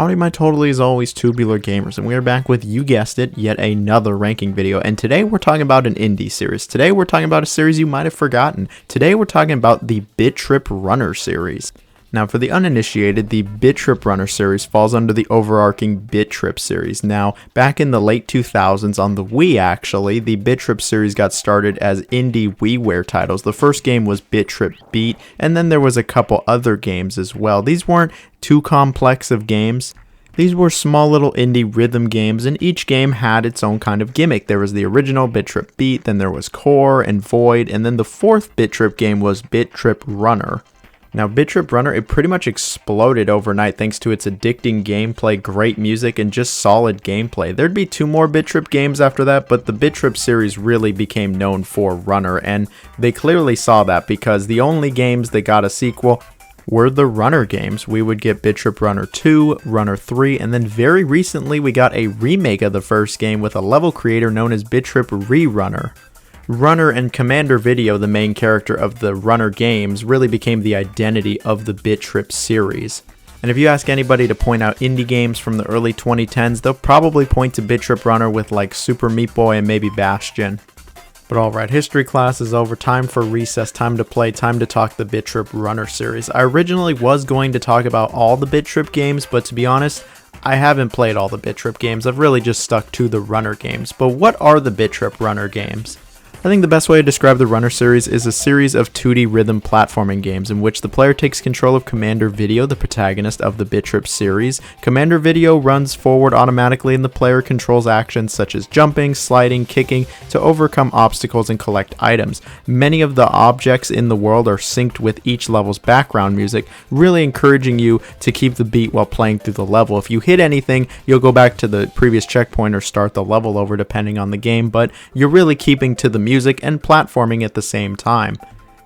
Howdy my totally as always tubular gamers, and we are back with, you guessed it, yet another ranking video. And today we're talking about an indie series. Today we're talking about a series you might have forgotten. Today we're talking about the Bit.Trip Runner series. Now for the uninitiated, the Bit.Trip Runner series falls under the overarching Bit.Trip series. Now, back in the late 2000s on the Wii actually, the Bit.Trip series got started as indie WiiWare titles. The first game was Bit.Trip Beat, and then there was a couple other games as well. These weren't too complex of games. These were small little indie rhythm games, and each game had its own kind of gimmick. There was the original Bit.Trip Beat, then there was Core and Void, and then the fourth Bit.Trip game was Bit.Trip Runner. Now, Bit.Trip Runner, it pretty much exploded overnight thanks to its addicting gameplay, great music, and just solid gameplay. There'd be two more Bit.Trip games after that, but the Bit.Trip series really became known for Runner, and they clearly saw that because the only games that got a sequel were the Runner games. We would get Bit.Trip Runner 2, Runner 3, and then very recently we got a remake of the first game with a level creator known as Bit.Trip RERUNNER. Runner and Commander Video, the main character of the Runner games, really became the identity of the Bit.Trip series. And if you ask anybody to point out indie games from the early 2010s, they'll probably point to Bit.Trip Runner with like Super Meat Boy and maybe Bastion. But alright, history class is over, time for recess, time to play, time to talk the Bit.Trip Runner series. I originally was going to talk about all the Bit.Trip games, but to be honest, I haven't played all the Bit.Trip games. I've really just stuck to the Runner games. But what are the Bit.Trip Runner games? I think the best way to describe the Runner series is a series of 2D rhythm platforming games in which the player takes control of Commander Video, the protagonist of the Bit.Trip series. Commander Video runs forward automatically and the player controls actions such as jumping, sliding, kicking to overcome obstacles and collect items. Many of the objects in the world are synced with each level's background music, really encouraging you to keep the beat while playing through the level. If you hit anything, you'll go back to the previous checkpoint or start the level over depending on the game, but you're really keeping to the music and platforming at the same time.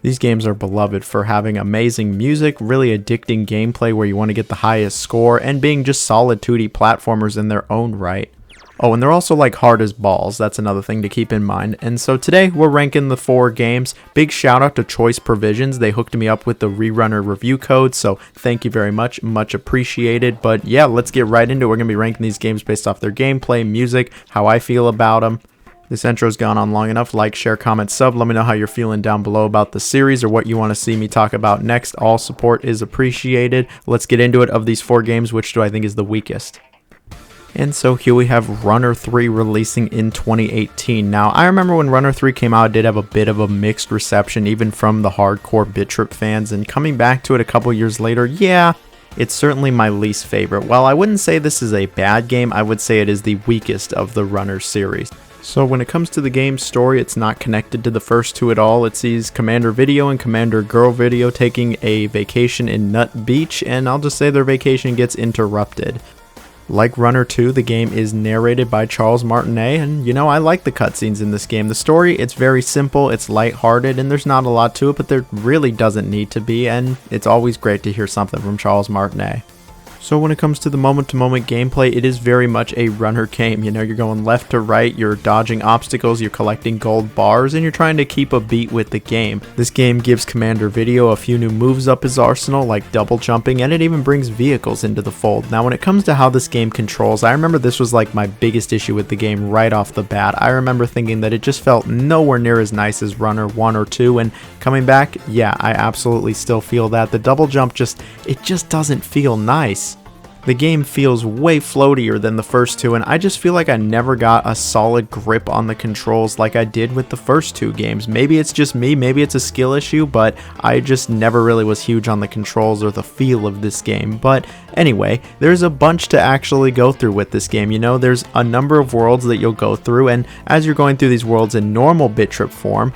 These games are beloved for having amazing music, really addicting gameplay where you want to get the highest score, and being just solid 2D platformers in their own right. Oh, and they're also like hard as balls. That's another thing to keep in mind. And so today we're ranking the 4 games. Big shout out to Choice Provisions. They hooked me up with the RERUNNER review code, so thank you very much. Much appreciated. But yeah, let's get right into it. We're going to be ranking these games based off their gameplay, music, how I feel about them. This intro's gone on long enough. Like, share, comment, sub. Let me know how you're feeling down below about the series or what you want to see me talk about next. All support is appreciated. Let's get into it. Of these 4 games, which do I think is the weakest? And so here we have Runner 3 releasing in 2018. Now, I remember when Runner 3 came out, it did have a bit of a mixed reception, even from the hardcore Bit.Trip fans. And coming back to it a couple years later, yeah, it's certainly my least favorite. While I wouldn't say this is a bad game, I would say it is the weakest of the Runner series. So when it comes to the game's story, it's not connected to the first 2 at all. It sees Commander Video and Commander Girl Video taking a vacation in Nut Beach, and I'll just say their vacation gets interrupted. Like Runner 2, the game is narrated by Charles Martinet, and you know, I like the cutscenes in this game. The story, it's very simple, it's lighthearted, and there's not a lot to it, but there really doesn't need to be, and it's always great to hear something from Charles Martinet. So when it comes to the moment-to-moment gameplay, it is very much a Runner game. You know, you're going left to right, you're dodging obstacles, you're collecting gold bars, and you're trying to keep a beat with the game. This game gives Commander Video a few new moves up his arsenal, like double jumping, and it even brings vehicles into the fold. Now when it comes to how this game controls, I remember this was like my biggest issue with the game right off the bat. I remember thinking that it just felt nowhere near as nice as Runner 1 or 2, and coming back, yeah, I absolutely still feel that. The double jump it just doesn't feel nice. The game feels way floatier than the first 2, and I just feel like I never got a solid grip on the controls like I did with the first 2 games. Maybe it's just me, maybe it's a skill issue, but I just never really was huge on the controls or the feel of this game. But anyway, there's a bunch to actually go through with this game. You know, there's a number of worlds that you'll go through, and as you're going through these worlds in normal Bit.Trip form,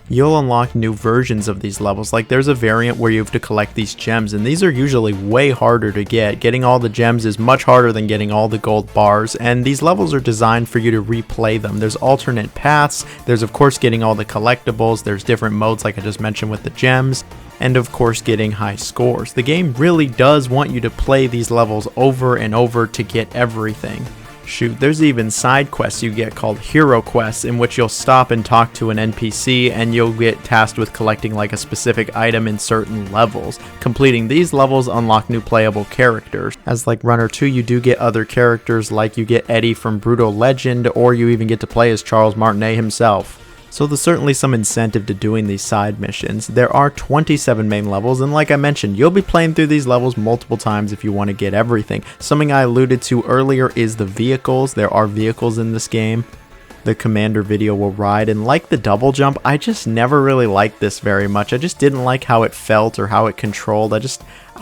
you'll unlock new versions of these levels. Like there's a variant where you have to collect these gems, and these are usually way harder to get. Getting all the gems is much harder than getting all the gold bars, and these levels are designed for you to replay them. There's alternate paths, there's of course getting all the collectibles, there's different modes like I just mentioned with the gems, and of course getting high scores. The game really does want you to play these levels over and over to get everything. Shoot, there's even side quests you get called hero quests, in which you'll stop and talk to an NPC and you'll get tasked with collecting like a specific item in certain levels. Completing these levels unlock new playable characters. As like Runner 2, you do get other characters, like you get Eddie from Brutal Legend, or you even get to play as Charles Martinet himself. So there's certainly some incentive to doing these side missions. There are 27 main levels, and like I mentioned, you'll be playing through these levels multiple times if you want to get everything. Something I alluded to earlier is the vehicles. There are vehicles in this game. The commander video will ride, and like the double jump, I just never really liked this very much. I just didn't like how it felt or how it controlled. I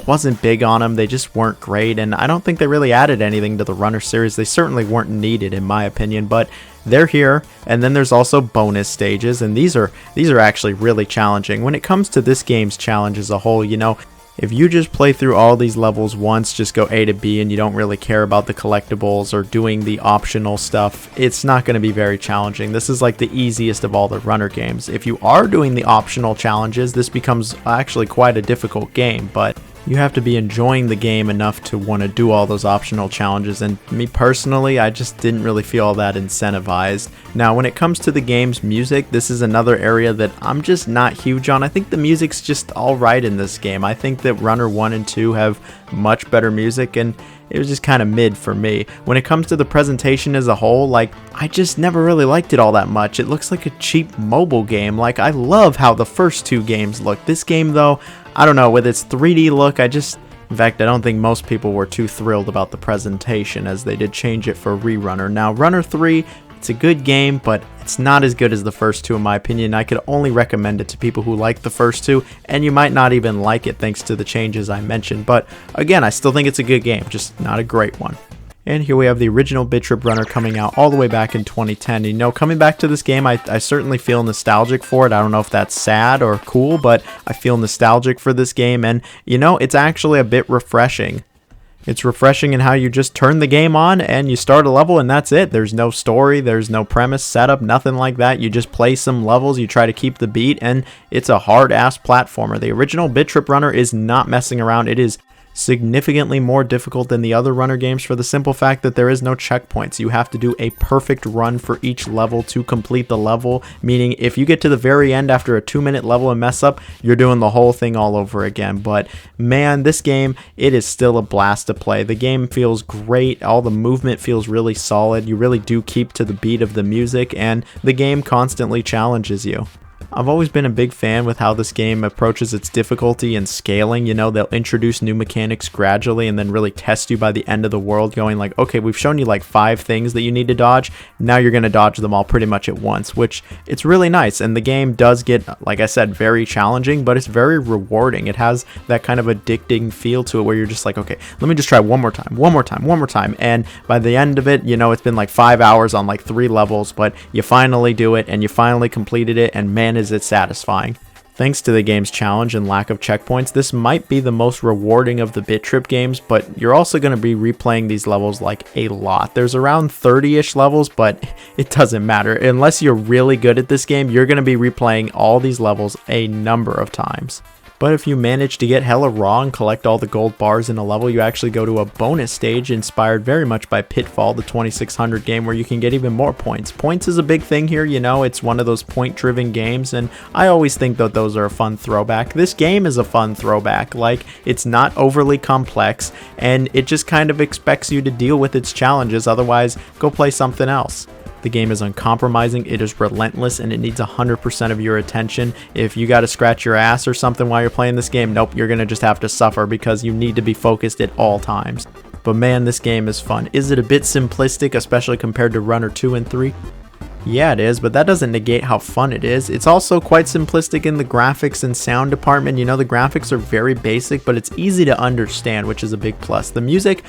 wasn't big on them. They just weren't great, and I don't think they really added anything to the Runner series. They certainly weren't needed in my opinion, but they're here. And then there's also bonus stages, and these are actually really challenging. When it comes to this game's challenge as a whole, you know, if you just play through all these levels once, just go A to B, and you don't really care about the collectibles or doing the optional stuff, it's not going to be very challenging. This is like the easiest of all the Runner games. If you are doing the optional challenges, this becomes actually quite a difficult game, but you have to be enjoying the game enough to want to do all those optional challenges, and me personally, I just didn't really feel all that incentivized. Now, when it comes to the game's music, this is another area that I'm just not huge on. I think the music's just alright in this game. I think that Runner 1 and 2 have much better music, and it was just kind of mid for me. When it comes to the presentation as a whole, like, I just never really liked it all that much. It looks like a cheap mobile game. Like, I love how the first two games look. This game, though, I don't know, with its 3D look, in fact, I don't think most people were too thrilled about the presentation, as they did change it for RERUNNER. Now, Runner 3, it's a good game, but it's not as good as the first two in my opinion. I could only recommend it to people who like the first two, and you might not even like it thanks to the changes I mentioned. But again, I still think it's a good game, just not a great one. And here we have the original Bit.Trip Runner coming out all the way back in 2010. You know, coming back to this game, I certainly feel nostalgic for it. I don't know if that's sad or cool, but I feel nostalgic for this game, and you know, it's actually a bit refreshing. It's refreshing in how you just turn the game on and you start a level and that's it. There's no story, there's no premise, setup, nothing like that. You just play some levels, you try to keep the beat, and it's a hard-ass platformer. The original Bit.Trip Runner is not messing around. It is significantly more difficult than the other Runner games for the simple fact that there is no checkpoints. You have to do a perfect run for each level to complete the level, meaning if you get to the very end after a 2-minute level and mess up, you're doing the whole thing all over again. But man, this game, it is still a blast to play. The game feels great. All the movement feels really solid. You really do keep to the beat of the music, and the game constantly challenges you. I've always been a big fan with how this game approaches its difficulty and scaling. You know, they'll introduce new mechanics gradually and then really test you by the end of the world, going like, okay, we've shown you like 5 things that you need to dodge. Now you're going to dodge them all pretty much at once, which it's really nice. And the game does get, like I said, very challenging, but it's very rewarding. It has that kind of addicting feel to it where you're just like, okay, let me just try one more time. And by the end of it, you know, it's been like 5 hours on like 3 levels, but you finally do it and you finally completed it, and man, is it satisfying. Thanks to the game's challenge and lack of checkpoints, this might be the most rewarding of the Bit.Trip games, but you're also going to be replaying these levels like a lot. There's around 30-ish levels, but it doesn't matter. Unless you're really good at this game, you're going to be replaying all these levels a number of times. But if you manage to get hella raw and collect all the gold bars in a level, you actually go to a bonus stage inspired very much by Pitfall, the 2600 game, where you can get even more points. Points is a big thing here, you know, it's one of those point-driven games, and I always think that those are a fun throwback. This game is a fun throwback. Like, it's not overly complex, and it just kind of expects you to deal with its challenges, otherwise go play something else. The game is uncompromising, it is relentless, and it needs 100% of your attention. If you gotta scratch your ass or something while you're playing this game, nope, you're gonna just have to suffer because you need to be focused at all times. But man, this game is fun. Is it a bit simplistic, especially compared to Runner 2 and 3? Yeah, it is, but that doesn't negate how fun it is. It's also quite simplistic in the graphics and sound department. You know, the graphics are very basic, but it's easy to understand, which is a big plus. The music,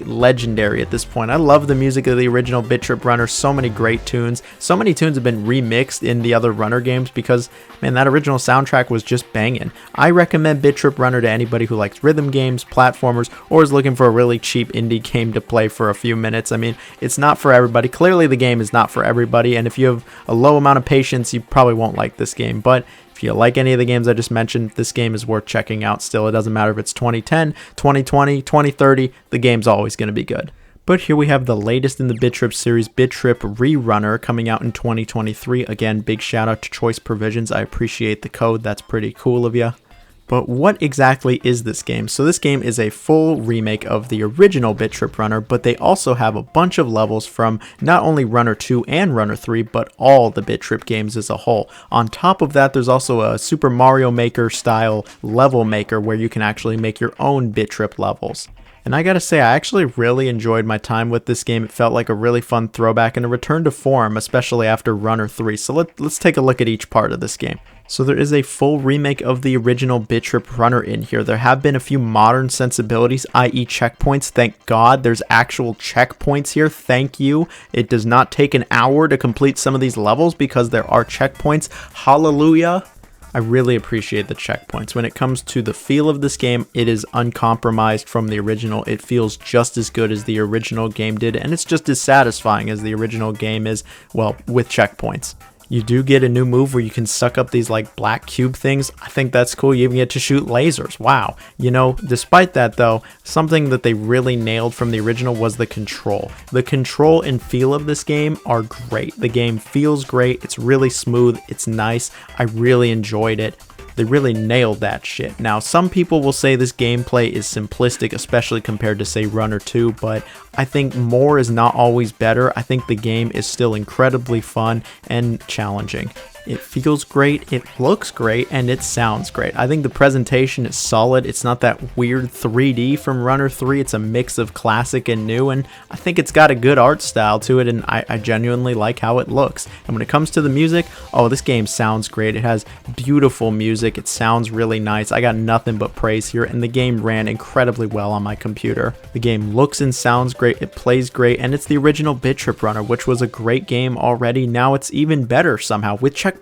legendary at this point. I love the music of the original Bit.Trip Runner. So many great tunes. So many tunes have been remixed in the other Runner games because, man, that original soundtrack was just banging. I recommend Bit.Trip Runner to anybody who likes rhythm games, platformers, or is looking for a really cheap indie game to play for a few minutes. I mean, it's not for everybody. Clearly, the game is not for everybody. And if you have a low amount of patience, you probably won't like this game. But if you like any of the games I just mentioned, this game is worth checking out still. It doesn't matter if it's 2010, 2020, 2030, the game's always going to be good. But here we have the latest in the Bit.Trip series, Bit.Trip RERUNNER, coming out in 2023. Again, big shout out to Choice Provisions. I appreciate the code. That's pretty cool of you. But what exactly is this game? So this game is a full remake of the original Bit.Trip Runner, but they also have a bunch of levels from not only Runner 2 and Runner 3, but all the Bit.Trip games as a whole. On top of that, there's also a Super Mario Maker style level maker where you can actually make your own Bit.Trip levels. And I gotta say, I actually really enjoyed my time with this game. It felt like a really fun throwback and a return to form, especially after Runner 3. So let's take a look at each part of this game. So there is a full remake of the original Bit.Trip Runner in here. There have been a few modern sensibilities, i.e. checkpoints. Thank God there's actual checkpoints here. Thank you. It does not take an hour to complete some of these levels because there are checkpoints. Hallelujah. I really appreciate the checkpoints. When it comes to the feel of this game, it is uncompromised from the original. It feels just as good as the original game did, and it's just as satisfying as the original game is, well, with checkpoints. You do get a new move where you can suck up these like black cube things. I think that's cool. You even get to shoot lasers. Wow. You know, despite that though, something that they really nailed from the original was the control. The control and feel of this game are great. The game feels great. It's really smooth. It's nice. I really enjoyed it. They really nailed that shit. Now, some people will say this gameplay is simplistic, especially compared to, say, Runner 2, but I think more is not always better. I think the game is still incredibly fun and challenging. It feels great, it looks great, and it sounds great. I think the presentation is solid. It's not that weird 3D from Runner 3. It's a mix of classic and new, and I think it's got a good art style to it, and I genuinely like how it looks. And when it comes to the music, oh, this game sounds great. It has beautiful music. It sounds really nice. I got nothing but praise here, and the game ran incredibly well on my computer. The game looks and sounds great. It plays great, and it's the original Bit.Trip Runner, which was a great game already. Now it's even better somehow with checkpoints.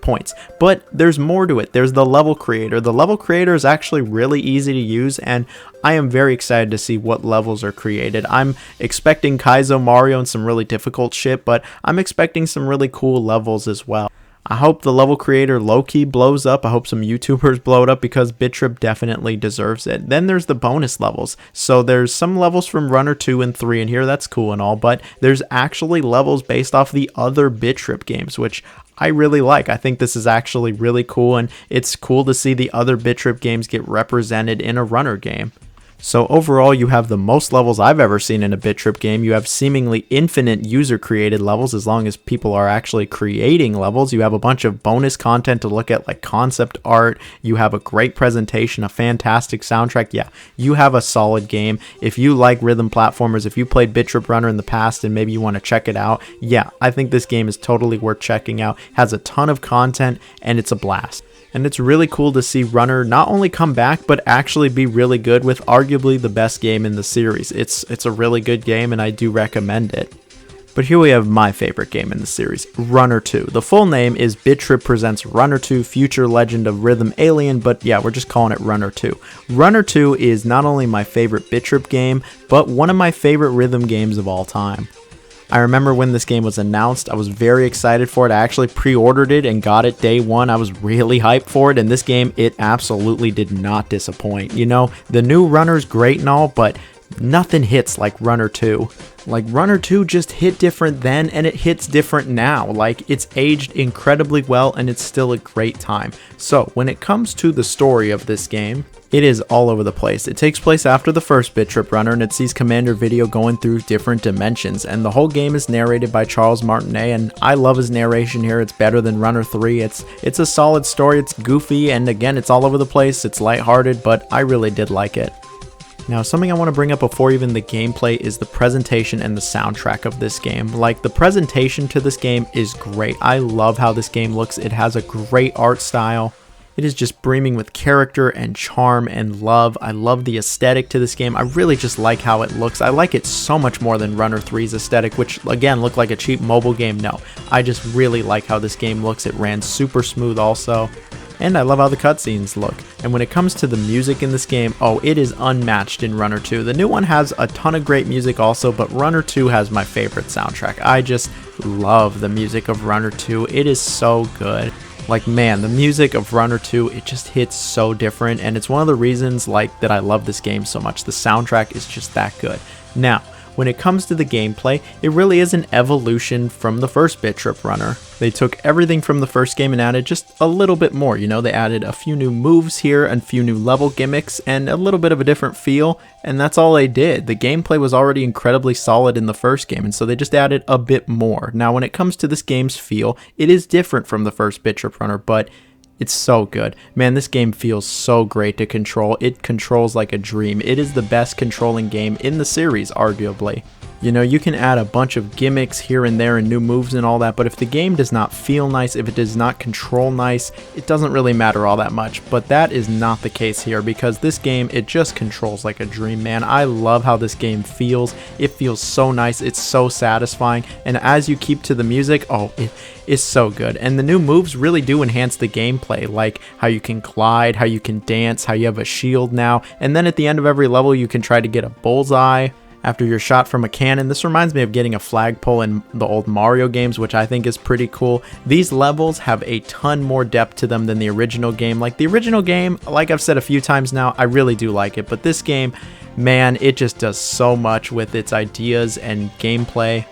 But there's more to it. There's the level creator. The level creator is actually really easy to use, and I am very excited to see what levels are created. I'm expecting Kaizo Mario and some really difficult shit, but I'm expecting some really cool levels as well. I hope the level creator low-key blows up. I hope some YouTubers blow it up because Bit.Trip definitely deserves it. Then there's the bonus levels. So there's some levels from Runner 2 and 3 in here. That's cool and all, but there's actually levels based off the other Bit.Trip games, which I really like. I think this is actually really cool, and it's cool to see the other Bit.Trip games get represented in a Runner game. So overall, you have the most levels I've ever seen in a Bit.Trip game. You have seemingly infinite user-created levels as long as people are actually creating levels. You have a bunch of bonus content to look at, like concept art. You have a great presentation, a fantastic soundtrack. Yeah, you have a solid game. If you like rhythm platformers, if you played Bit.Trip Runner in the past and maybe you want to check it out, yeah, I think this game is totally worth checking out. It has a ton of content, and it's a blast. And it's really cool to see Runner not only come back, but actually be really good with arguably the best game in the series. It's a really good game, and I do recommend it. But here we have my favorite game in the series, Runner 2. The full name is Bit.Trip Presents Runner 2 Future Legend of Rhythm Alien, but yeah, we're just calling it Runner 2. Runner 2 is not only my favorite Bit.Trip game, but one of my favorite rhythm games of all time. I remember when this game was announced, I was very excited for it. I actually pre-ordered it and got it day one. I was really hyped for it, and this game, it absolutely did not disappoint. You know, the new Runner's great and all, but nothing hits like Runner 2. Like, Runner 2 just hit different then, and it hits different now. Like, it's aged incredibly well, and it's still a great time. So, when it comes to the story of this game, it is all over the place. It takes place after the first Bit.Trip Runner, and it sees Commander Video going through different dimensions, and the whole game is narrated by Charles Martinet, and I love his narration here. It's better than Runner 3. It's a solid story. It's goofy, and again, it's all over the place. It's lighthearted, but I really did like it. Now, something I want to bring up before even the gameplay is the presentation and the soundtrack of this game. Like, the presentation to this game is great. I love how this game looks. It has a great art style. It is just brimming with character and charm and love. I love the aesthetic to this game. I really just like how it looks. I like it so much more than Runner 3's aesthetic, which again looked like a cheap mobile game. No, I just really like how this game looks. It ran super smooth also. And I love how the cutscenes look. And when it comes to the music in this game, oh, it is unmatched in Runner 2. The new one has a ton of great music also, but Runner 2 has my favorite soundtrack. I just love the music of Runner 2. It is so good. Like, man, the music of Runner 2, it just hits so different, and it's one of the reasons, like, that I love this game so much. The soundtrack is just that good. Now, when it comes to the gameplay, it really is an evolution from the first Bit.Trip runner. They took everything from the first game and added just a little bit more. You know, they added a few new moves here, a few new level gimmicks, and a little bit of a different feel, and that's all they did. The gameplay was already incredibly solid in the first game, and so they just added a bit more. Now, when it comes to this game's feel, it is different from the first Bit.Trip runner, but it's so good. Man, this game feels so great to control. It controls like a dream. It is the best controlling game in the series, arguably. You know, you can add a bunch of gimmicks here and there and new moves and all that, but if the game does not feel nice, if it does not control nice, it doesn't really matter all that much. But that is not the case here, because this game, it just controls like a dream, man. I love how this game feels. It feels so nice. It's so satisfying. And as you keep to the music, oh, it is so good. And the new moves really do enhance the gameplay, like how you can glide, how you can dance, how you have a shield now. And then at the end of every level, you can try to get a bullseye after you're shot from a cannon. This reminds me of getting a flagpole in the old Mario games, which I think is pretty cool. These levels have a ton more depth to them than the original game. Like the original game, like I've said a few times now, I really do like it, but this game, man, it just does so much with its ideas and gameplay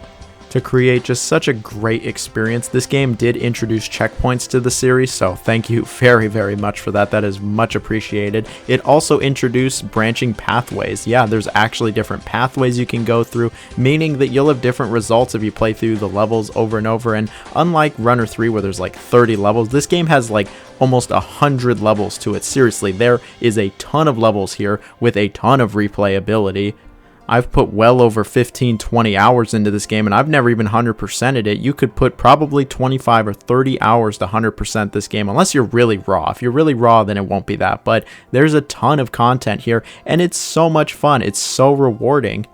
to create just such a great experience. This game did introduce checkpoints to the series, so thank you very, very much for that. That is much appreciated. It also introduced branching pathways. Yeah, there's actually different pathways you can go through, meaning that you'll have different results if you play through the levels over and over. And unlike Runner 3, where there's like 30 levels, this game has like almost 100 levels to it. Seriously, there is a ton of levels here with a ton of replayability. I've put well over 15-20 hours into this game, and I've never even 100%ed it. You could put probably 25 or 30 hours to 100% this game, unless you're really raw. If you're really raw, then it won't be that, but there's a ton of content here, and it's so much fun. It's so rewarding.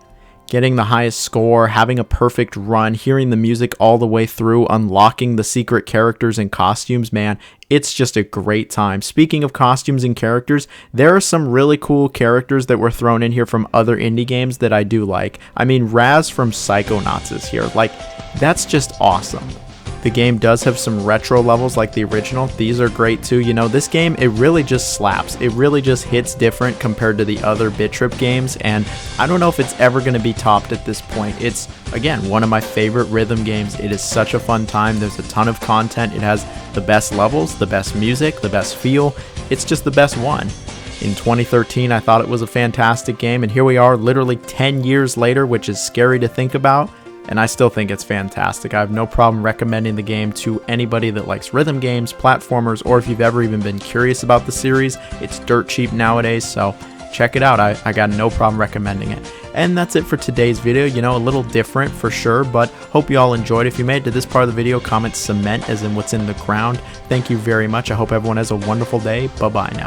Getting the highest score, having a perfect run, hearing the music all the way through, unlocking the secret characters and costumes, man, it's just a great time. Speaking of costumes and characters, there are some really cool characters that were thrown in here from other indie games that I do like. I mean, Raz from Psychonauts is here. Like, that's just awesome. The game does have some retro levels like the original. These are great too. You know, this game, it really just slaps. It really just hits different compared to the other Bit.Trip games, and I don't know if it's ever going to be topped at this point. It's, again, one of my favorite rhythm games. It is such a fun time. There's a ton of content. It has the best levels, the best music, the best feel. It's just the best one. In 2013, I thought it was a fantastic game, and here we are literally 10 years later, which is scary to think about. And I still think it's fantastic. I have no problem recommending the game to anybody that likes rhythm games, platformers, or if you've ever even been curious about the series. It's dirt cheap nowadays, so check it out. I got no problem recommending it. And that's it for today's video. You know, a little different for sure, but hope you all enjoyed. If you made it to this part of the video, comment cement as in what's in the ground. Thank you very much. I hope everyone has a wonderful day. Bye-bye now.